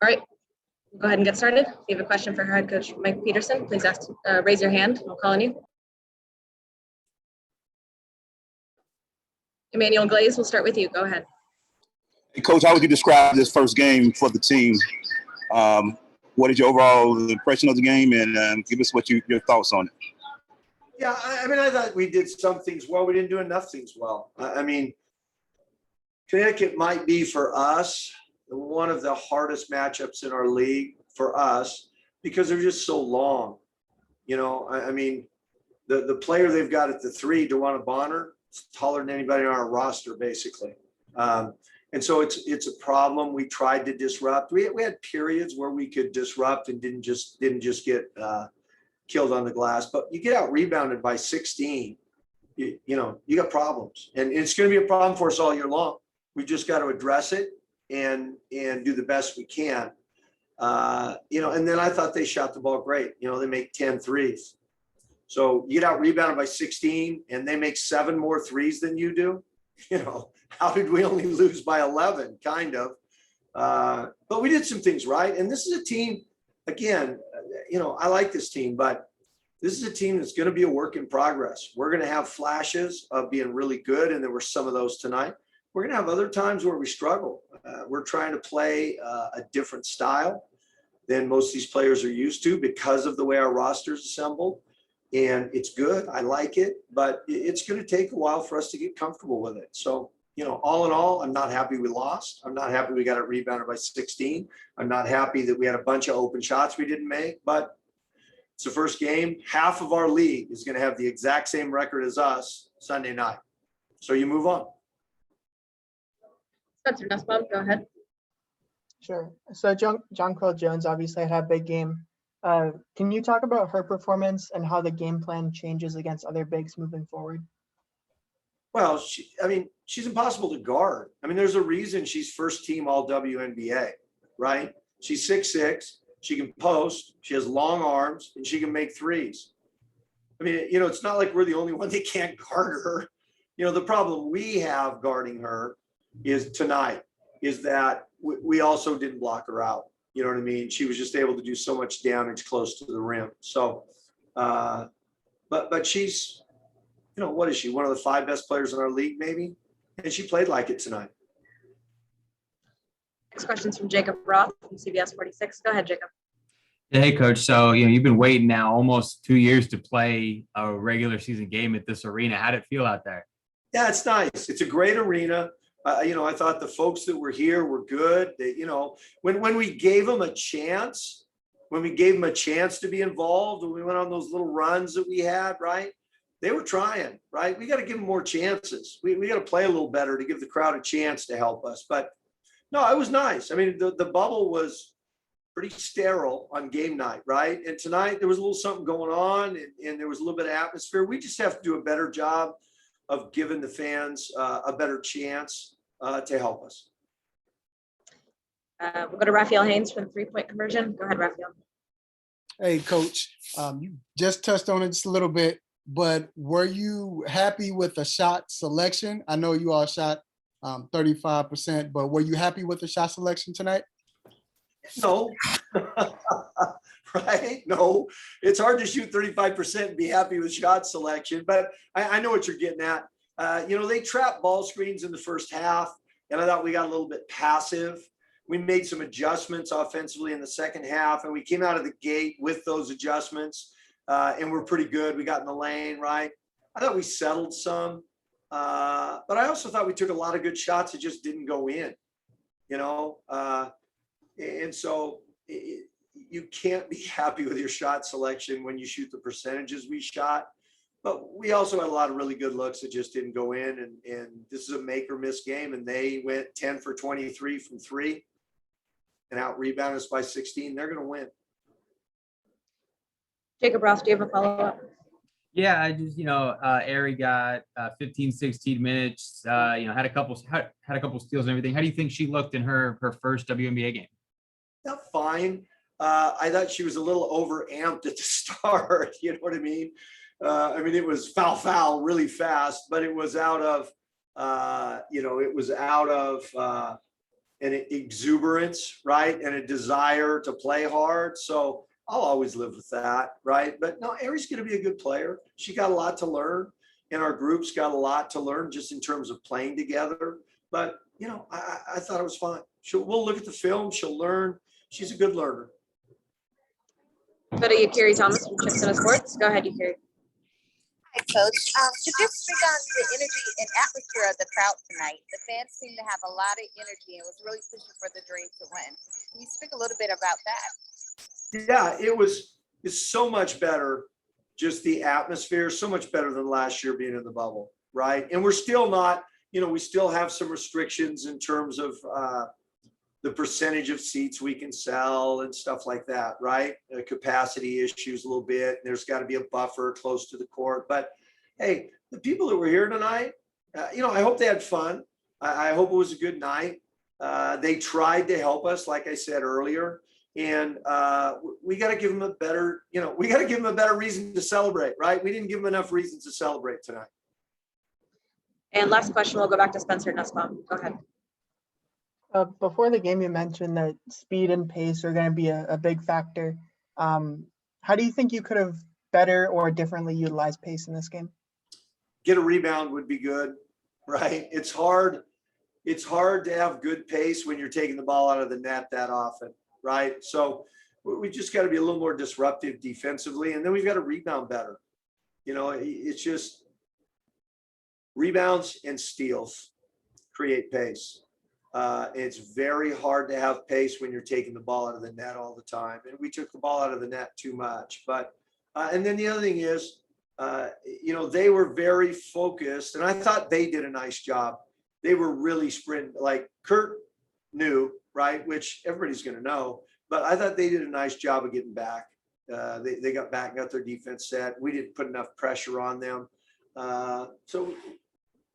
All right, we'll go ahead and get started. If you have a question for head coach Mike Petersen, please raise your hand. I'll call on you. Emmanuel Glaze, we'll start with you. Go ahead. Hey, Coach, how would you describe this first game for the team? What is your overall impression of the game, and give us what your thoughts on it? Yeah, I mean, I thought we did some things well. We didn't do enough things well. I mean, Connecticut might be for us one of the hardest matchups in our league for us because they're just so long. You know, I mean, the player they've got at the 3, DeWanna Bonner, is taller than anybody on our roster, basically. And so it's a problem. We tried to disrupt. We had periods where we could disrupt and didn't just get killed on the glass. But you get out rebounded by 16, you know, you got problems, and it's going to be a problem for us all year long. We just got to address it and do the best we can. You know, and then I thought they shot the ball great. You know, they make 10 threes. So you get out rebounded by 16 and they make 7 more threes than you do. You know, how did we only lose by 11? Kind of. But we did some things right. And this is a team, again, you know, I like this team, but this is a team that's going to be a work in progress. We're going to have flashes of being really good, and there were some of those tonight. We're going to have other times where we struggle. We're trying to play a different style than most of these players are used to because of the way our roster's assembled. And it's good. I like it, but it's going to take a while for us to get comfortable with it. So, you know, all in all, I'm not happy we lost. I'm not happy we got it rebounded by 16. I'm not happy that we had a bunch of open shots we didn't make, but it's the first game. Half of our league is going to have the exact same record as us Sunday night. So you move on. Spencer Nussbaum, go ahead. Sure. So Jonquel Jones obviously had a big game. Can you talk about her performance and how the game plan changes against other bigs moving forward? Well, she's impossible to guard. I mean, there's a reason she's first team all WNBA, right? She's 6'6", she can post, she has long arms, and she can make threes. I mean, you know, it's not like we're the only one that can't guard her. You know, the problem we have guarding her is that we also didn't block her out. You know what I mean? She was just able to do so much damage close to the rim. So, but she's, you know, what is she? One of the 5 best players in our league, maybe? And she played like it tonight. Next question's from Jacob Roth from CBS 46. Go ahead, Jacob. Hey, Coach. So, you know, you've been waiting now almost 2 years to play a regular season game at this arena. How'd it feel out there? Yeah, it's nice. It's a great arena. You know, I thought the folks that were here were good. They, you know, when we gave them a chance, to be involved, when we went on those little runs that we had, right? They were trying, right? We got to give them more chances. We got to play a little better to give the crowd a chance to help us. But no, it was nice. I mean, the bubble was pretty sterile on game night, right? And tonight there was a little something going on, and there was a little bit of atmosphere. We just have to do a better job of giving the fans a better chance to help us. We'll go to Raphael Haynes for the 3-point conversion. Go ahead, Raphael. Hey, Coach. You just touched on it just a little bit, but were you happy with the shot selection? I know you all shot 35%, but were you happy with the shot selection tonight? No. Right? No. It's hard to shoot 35% and be happy with shot selection, but I know what you're getting at. You know, they trapped ball screens in the first half, and I thought we got a little bit passive. We made some adjustments offensively in the second half, and we came out of the gate with those adjustments, and we're pretty good. We got in the lane, right? I thought we settled some, but I also thought we took a lot of good shots that just didn't go in, you know? And so you can't be happy with your shot selection when you shoot the percentages we shot. But we also had a lot of really good looks that just didn't go in. And this is a make or miss game. And they went 10 for 23 from 3 and out rebounded us by 16. They're going to win. Jacob Roth, do you have a follow-up? Yeah, I just, you know, Ari got 15, 16 minutes, you know, had a couple steals and everything. How do you think she looked in her first WNBA game? Yeah, fine. I thought she was a little overamped at the start. You know what I mean? It was foul really fast, but it was out of, an exuberance, right? And a desire to play hard. So I'll always live with that, right? But no, Ari's going to be a good player. She got a lot to learn, and our group's got a lot to learn just in terms of playing together. But, I thought it was fine. We'll look at the film. She'll learn. She's a good learner. Go to Yukiri Thomas from Chicksona Sports. Go ahead, Yukiri. Hi, Coach. To just speak on the energy and atmosphere of the crowd tonight, the fans seem to have a lot of energy and was really pushing for the Dream to win. Can you speak a little bit about that? Yeah, it's so much better. Just the atmosphere, so much better than last year being in the bubble, right? And we're still not, we still have some restrictions in terms of the percentage of seats we can sell and stuff like that, right? Capacity issues a little bit. There's got to be a buffer close to the court. But hey, the people that were here tonight, I hope they had fun. I hope it was a good night. They tried to help us, like I said earlier. And we got to give them a better, reason to celebrate, right? We didn't give them enough reasons to celebrate tonight. And last question, we'll go back to Spencer Nussbaum. Go ahead. Before the game, you mentioned that speed and pace are going to be a big factor. How do you think you could have better or differently utilized pace in this game? Get a rebound would be good, right? It's hard to have good pace when you're taking the ball out of the net that often, right? So we just got to be a little more disruptive defensively, and then we've got to rebound better. It's just rebounds and steals create pace. It's very hard to have pace when you're taking the ball out of the net all the time. And we took the ball out of the net too much. But, and then the other thing is, they were very focused, and I thought they did a nice job. They were really sprinting, like Kurt knew, right? Which everybody's going to know, but I thought they did a nice job of getting back. They got back, got their defense set. We didn't put enough pressure on them. So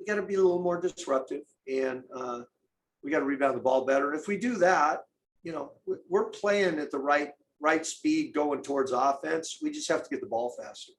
we got to be a little more disruptive, and we got to rebound the ball better. And if we do that, we're playing at the right speed going towards offense. We just have to get the ball faster.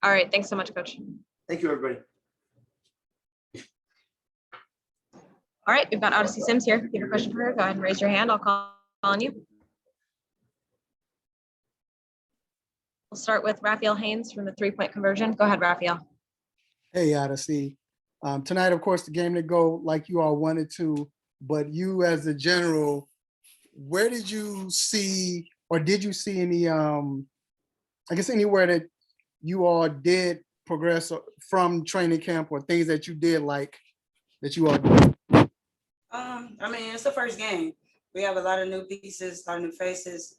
All right. Thanks so much, Coach. Thank you, everybody. All right. We've got Odyssey Sims here. If you have a question for her, go ahead and raise your hand. I'll call on you. We'll start with Raphael Haynes from the 3-point conversion. Go ahead, Raphael. Hey, Odyssey. Tonight, of course, the game didn't go like you all wanted to, but you as the general, where did you see, or did you see any, anywhere that you all did progress from training camp, or things that you did like that you all did? It's the first game. We have a lot of new pieces, a lot of new faces.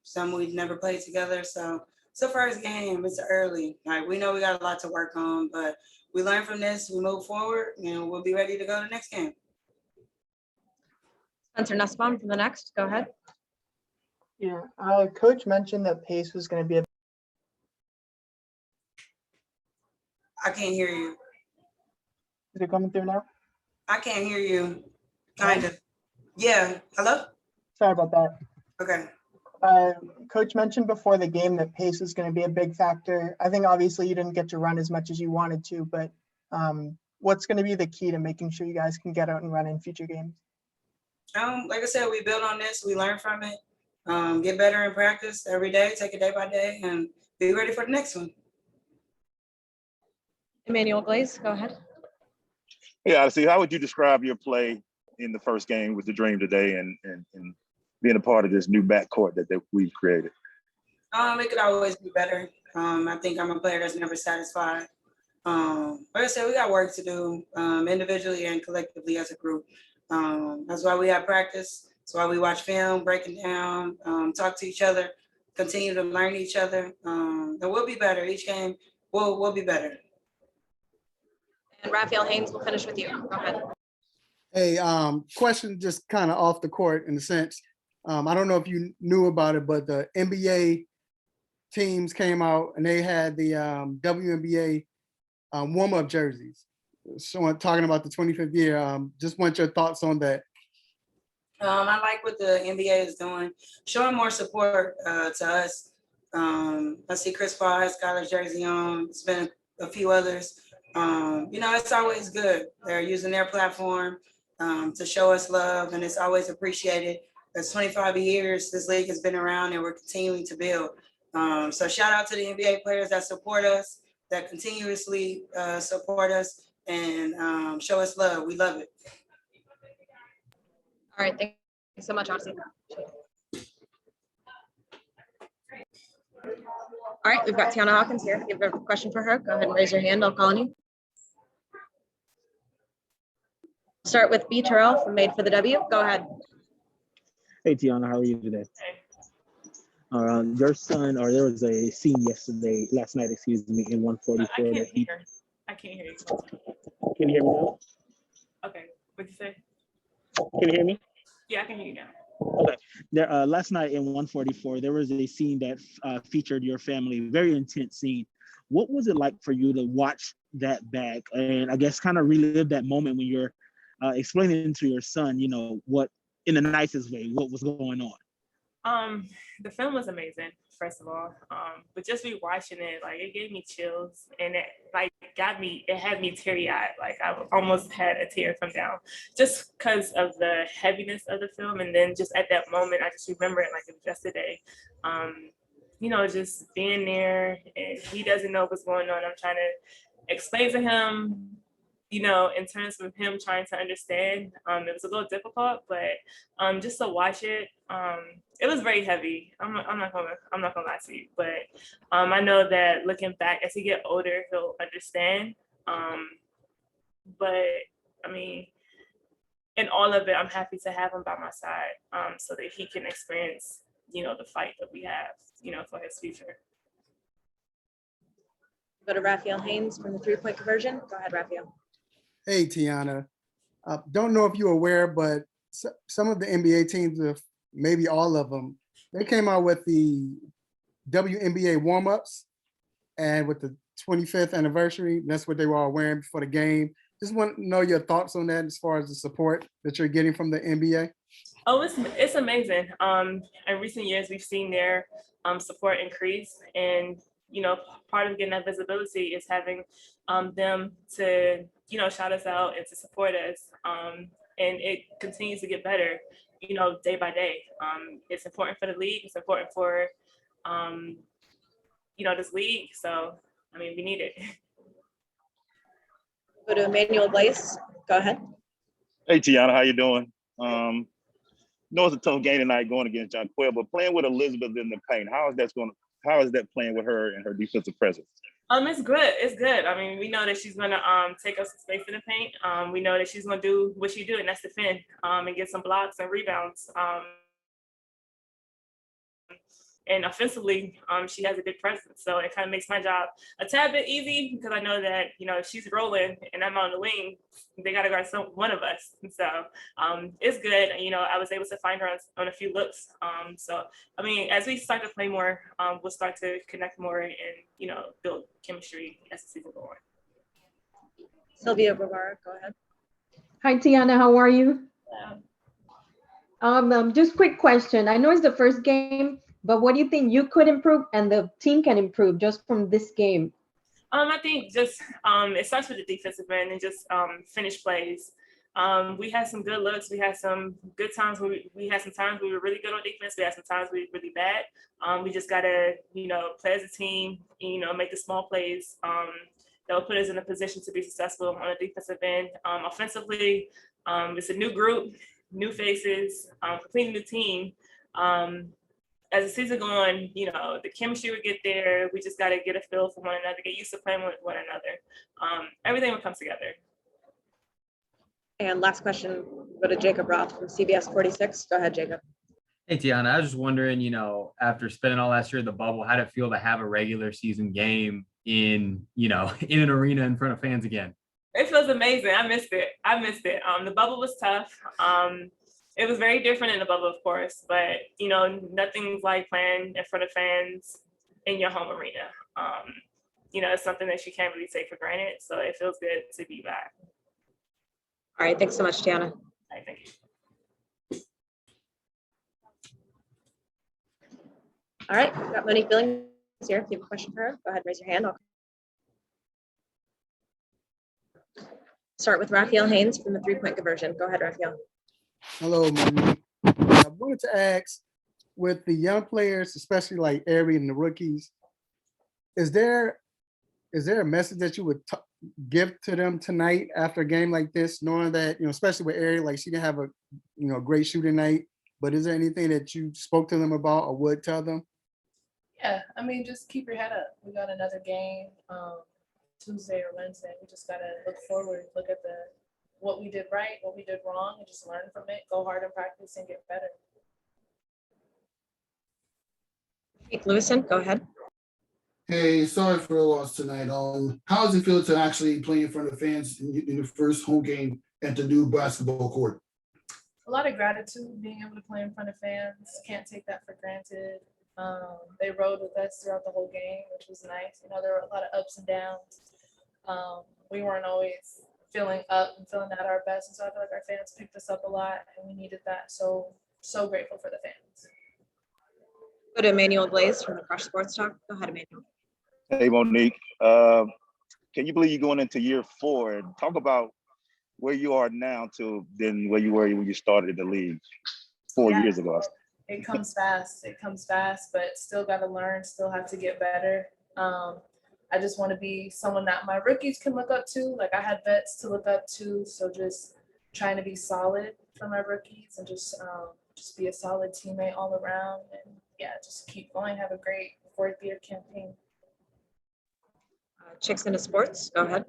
Some we've never played together. So it's the first game. It's early. We know we got a lot to work on, but we learn from this, we move forward, and we'll be ready to go to the next game. Spencer Nussbaum from the Next. Go ahead. Yeah, Coach mentioned that pace was going to be I can't hear you. Is it coming through now? I can't hear you. Kind of. Yeah. Hello? Sorry about that. Okay. Coach mentioned before the game that pace is going to be a big factor. I think obviously you didn't get to run as much as you wanted to, but what's going to be the key to making sure you guys can get out and run in future games? Like I said, we build on this, we learn from it, get better in practice every day, take it day by day, and be ready for the next one. Emmanuel Glaze, go ahead. Yeah, Odyssey, how would you describe your play in the first game with the Dream today and being a part of this new backcourt that we've created? It could always be better. I think I'm a player that's never satisfied. Like I said, we got work to do individually and collectively as a group. That's why we have practice. That's why we watch film, breaking down, talk to each other, continue to learn each other. And we'll be better. Each game, we'll be better. And Raphael Haynes, will finish with you. Go ahead. Hey, question just kind of off the court in a sense. I don't know if you knew about it, but the NBA teams came out and they had the WNBA warm-up jerseys. So talking about the 25th year, just want your thoughts on that. I like what the NBA is doing, showing more support to us. I see Chris Paul has got his jersey on. It's been a few others. It's always good. They're using their platform to show us love, and it's always appreciated. Because 25 years this league has been around, and we're continuing to build. So shout out to the NBA players that support us, that continuously support us, and show us love. We love it. All right, thank you so much, Odyssey. All right, we've got Tianna Hawkins here. If you have a question for her, go ahead and raise your hand. I'll call on you. Start with B. Terrell from Made for the W. Go ahead. Hey, Tianna, how are you today? Your son, or there was a scene last night, excuse me, in 144. I can't hear you. Can you hear me now? Okay, what'd you say? Can you hear me? Yeah, I can hear you now. Okay. There, last night in 144, there was a scene that featured your family, very intense scene. What was it like for you to watch that back and I guess kind of relive that moment when you're explaining to your son, you know, what, in the nicest way, what was going on? The film was amazing, first of all. But just rewatching it, like it gave me chills, and it like it had me teary-eyed. Like I almost had a tear come down just because of the heaviness of the film. And then just at that moment, I just remember it like it was yesterday. You know, just being there, and he doesn't know what's going on. I'm trying to explain to him, you know, in terms of him trying to understand. It was a little difficult, but just to watch it, it was very heavy. I'm not gonna lie to you, but I know that looking back, as he get older, he'll understand. But I mean, in all of it, I'm happy to have him by my side, so that he can experience, you know, the fight that we have, you know, for his future. Go to Raphael Haynes from the three-point conversion. Go ahead, Raphael. Hey, Tianna. Don't know if you're aware, but some of the NBA teams, maybe all of them, they came out with the WNBA warm-ups, and with the 25th anniversary, that's what they were all wearing before the game. Just want to know your thoughts on that as far as the support that you're getting from the NBA. Oh, it's amazing. In recent years, we've seen their support increase, and you know, part of getting that visibility is having them to, you know, shout us out and to support us. And it continues to get better, you know, day by day. It's important for the league. It's important for, you know, this league. So, I mean, we need it. Go to Emmanuel Blaise. Go ahead. Hey, Tianna, how you doing? No, it's a tough game tonight going against John Quayle, but playing with Elizabeth in the paint, how is that playing with her and her defensive presence? It's good. It's good. I mean, we know that she's gonna take us some space in the paint. We know that she's gonna do what she do, and that's defend and get some blocks and rebounds. And offensively, she has a big presence, so it kind of makes my job a tad bit easy because I know that, you know, if she's rolling and I'm on the wing, they got to guard one of us. And so it's good. You know, I was able to find her on a few looks. So I mean, as we start to play more, we'll start to connect more and, you know, build chemistry as the season goes on. Sylvia Guevara, go ahead. Hi, Tianna, how are you? Yeah. Just quick question. I know it's the first game, but what do you think you could improve and the team can improve just from this game? I think just it starts with the defensive end and just finish plays. We had some good looks. We had some good times. We had some times we were really good on defense. We had some times we were really bad. We just gotta, you know, play as a team. You know, make the small plays that will put us in a position to be successful on the defensive end. Offensively, it's a new group, new faces, completely new team. As the season goes on, you know, the chemistry would get there. We just got to get a feel for one another, get used to playing with one another. Everything will come together. And last question, go to Jacob Roth from CBS 46. Go ahead, Jacob. Hey, Tianna, I was just wondering, you know, after spending all last year in the bubble, how did it feel to have a regular season game in, you know, in an arena in front of fans again? It feels amazing. I missed it. The bubble was tough. It was very different in the bubble, of course, but, you know, nothing's like playing in front of fans in your home arena. You know, it's something that you can't really take for granted. So it feels good to be back. All right, thanks so much, Tianna. All right, thank you. All right, we've got Monique Billings here. If you have a question for her, go ahead and raise your hand. Start with Raphael Haynes from the 3-point conversion. Go ahead, Raphael. Hello, Monique. I wanted to ask, with the young players, especially like Ari and the rookies, is there a message that you would give to them tonight after a game like this, knowing that, especially with Ari, like she didn't have a, great shooting night, but is there anything that you spoke to them about or would tell them? Yeah, I mean, just keep your head up. We got another game Tuesday or Wednesday. We just gotta look forward, look at what we did right, what we did wrong, and just learn from it. Go hard in practice and get better. Keith Lewison, go ahead. Hey, sorry for the loss tonight. How does it feel to actually play in front of fans in the first home game at the new basketball court? A lot of gratitude being able to play in front of fans. Can't take that for granted. They rode with us throughout the whole game, which was nice. There were a lot of ups and downs. We weren't always feeling up and feeling at our best. And so I feel like our fans picked us up a lot and we needed that. So grateful for the fans. Go to Emmanuel Blaze from the Crush Sports Talk. Go ahead, Emmanuel. Hey, Monique. Can you believe you're going into year 4? Talk about where you are now to than where you were when you started the league 4 years ago. It comes fast. It comes fast, but still got to learn, still have to get better. I just want to be someone that my rookies can look up to. Like I had vets to look up to. So just trying to be solid for my rookies and just be a solid teammate all around. And yeah, just keep going. Have a great 4th year campaign. Chicks into Sports, go ahead.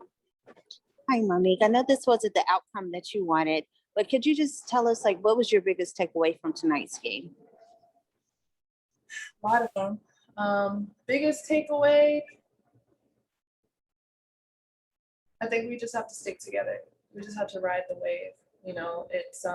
Hi, Monique. I know this wasn't the outcome that you wanted, but could you just tell us, what was your biggest takeaway from tonight's game? A lot of them. Biggest takeaway, I think we just have to stick together. We just have to ride the wave. It's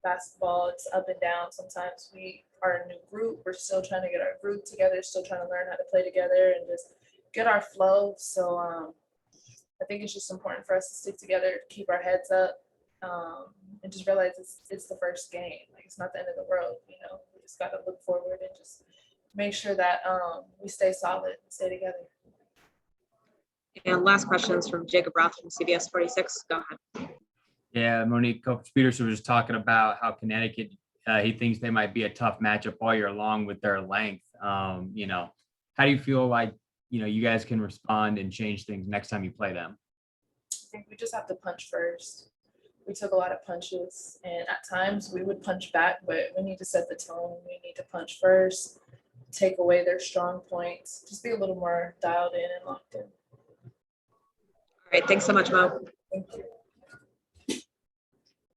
basketball, it's up and down. Sometimes we are a new group. We're still trying to get our group together, still trying to learn how to play together and just get our flow. So I think it's just important for us to stick together, keep our heads up, and just realize it's the first game. It's not the end of the world. We just got to look forward and just make sure that we stay solid and stay together. And last question is from Jacob Roth from CBS 46. Go ahead. Yeah, Monique, Coach Petersen was just talking about how Connecticut, he thinks they might be a tough matchup all year long with their length. How do you feel like, you guys can respond and change things next time you play them? I think we just have to punch first. We took a lot of punches, and at times we would punch back, but we need to set the tone. We need to punch first, take away their strong points, just be a little more dialed in and locked in. All right, thanks so much, Mo. Thank you.